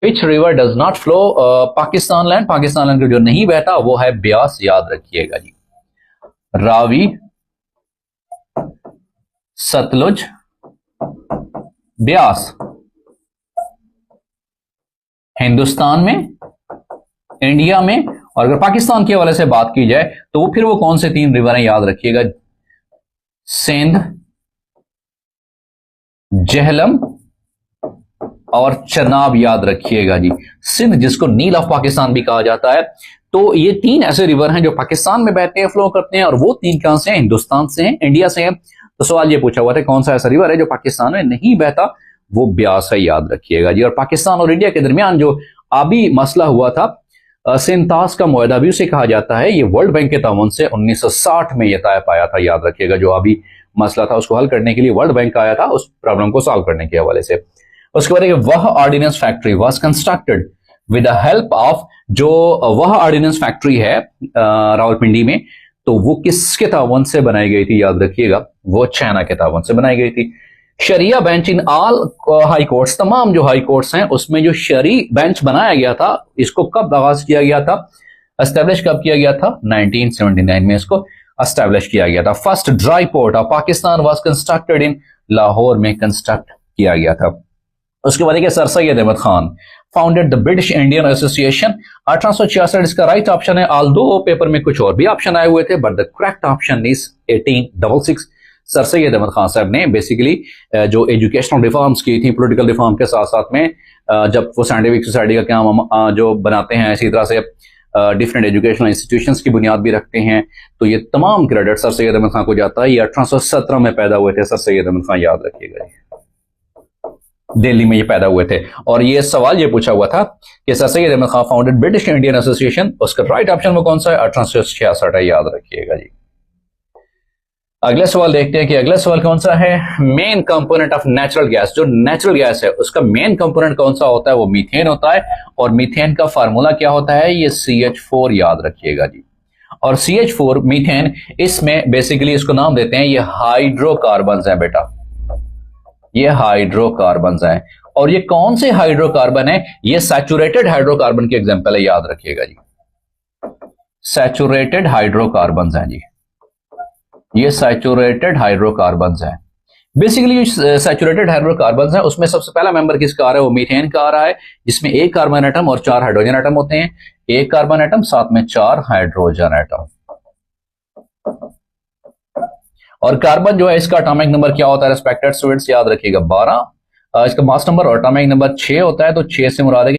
Which river does not flow Pakistan land, Pakistan land जो नहीं बहता वो है ब्यास, याद रखिएगा जी। रावी, सतलुज, ब्यास। हिंदुस्तान में, इंडिया में, और अगर पाकिस्तान के हवाले से बात की जाए तो वो फिर वो कौन से तीन रिवर हैं, याद रखिएगा। सिंध, झेलम और चनाब, याद रखिएगा जी। सिंध जिसको नील ऑफ पाकिस्तान भी कहा जाता है, तो ये तीन ऐसे रिवर हैं जो पाकिस्तान में बहते हैं, फ्लो करते हैं, और वो तीन कहां से हैं, हिंदुस्तान से हैं, इंडिया से हैं। तो सवाल ये पूछा हुआ था कौन सा ऐसा रिवर है जो पाकिस्तान में नहीं बहता, वो ब्यास है, याद रखिएगा जी। और पाकिस्तान और इंडिया के दरमियान जो आबी मसला हुआ था, सिंतास का मुआहदा भी उसे कहा जाता है, ये वर्ल्ड बैंक के ताउन से 1960 में यह तय पाया था, याद रखिएगा। जो आबी मसला था उसको हल करने के लिए वर्ल्ड बैंक आया था, उस प्रॉब्लम को सॉल्व करने के हवाले से। उसके बाद वह ordnance factory was constructed with the help of, जो वह ऑर्डिनेंस फैक्ट्री है रावलपिंडी में, तो वो किसके तावन से बनाई गई थी, याद रखिएगा, वो चाइना के तावन से बनाई गई थी। शरिया bench in all high courts, तमाम जो हाई कोर्ट्स हैं उसमें जो शरी बेंच बनाया गया था, इसको कब आगाज किया गया था, एस्टेब्लिश कब किया गया था, 1979 में इसको एस्टेब्लिश किया गया था। First dry port of Pakistan was constructed in Lahore में कंस्ट्रक्ट किया गया था। उसके बाद sir Syed Ahmad Khan founded the British Indian association, 1866 इसका राइट ऑप्शन है, ऑल्दो पेपर में कुछ और भी ऑप्शन आए हुए थे, but the correct option is 1866। Sir Syed Ahmad Khan sahab ने बेसिकली जो एजुकेशनल रिफॉर्म्स की थी, पॉलिटिकल रिफॉर्म के साथ साथ में, जब वो साइंटिफिक सोसाइटी का काम जो बनाते हैं, इसी तरह से डिफरेंट एजुकेशनल इंस्टीट्यूशंस की बुनियाद भी रखते हैं, तो ये तमाम क्रेडिट सर सैयद अहमद खान को जाता है। ये 1817 में पैदा हुए थे सर सैयद अहमद खान, याद रखिएगा, दिल्ली में ये पैदा हुए थे। और ये सवाल ये पूछा हुआ था कि sir Syed Ahmad Khan founded British Indian association, उसका राइट ऑप्शन वो कौन सा है, 1866 है, याद रखिएगा जी। अगला सवाल देखते हैं कि अगला सवाल कौन सा है। Main component of natural gas, जो नेचुरल गैस है उसका मेन कंपोनेंट कौन सा होता है, वो मीथेन होता है। और मीथेन का फार्मूला क्या होता है, ये CH4, याद रखिएगा जी। और CH4 मीथेन, इसमें बेसिकली इसको नाम देते हैं, ये हाइड्रोकार्बन है बेटा, ये हाइड्रोकार्बन है। और ये कौन से हाइड्रोकार्बन है, ये सैचुरेटेड हाइड्रोकार्बन की एग्जांपल है, याद रखिएगा जी। सैचुरेटेड हाइड्रोकार्बन है जी, ये सैचुरेटेड हाइड्रोकार्बन है। बेसिकली जो सैचुरेटेड हाइड्रोकार्बन है उसमें सबसे पहला मेंबर किसका आ रहा है, वो मीथेन का आ रहा है, जिसमें एक कार्बन एटम और 4 हाइड्रोजन एटम होते हैं। एक कार्बन एटम साथ में 4 हाइड्रोजन एटम। और कार्बन जो है इसका एटॉमिक नंबर क्या होता है रिस्पेक्टेड स्टूडेंट्स, याद रखिएगा 12। इसका मास नंबर और एटॉमिक नंबर 6 होता है, तो 6 से मुराद है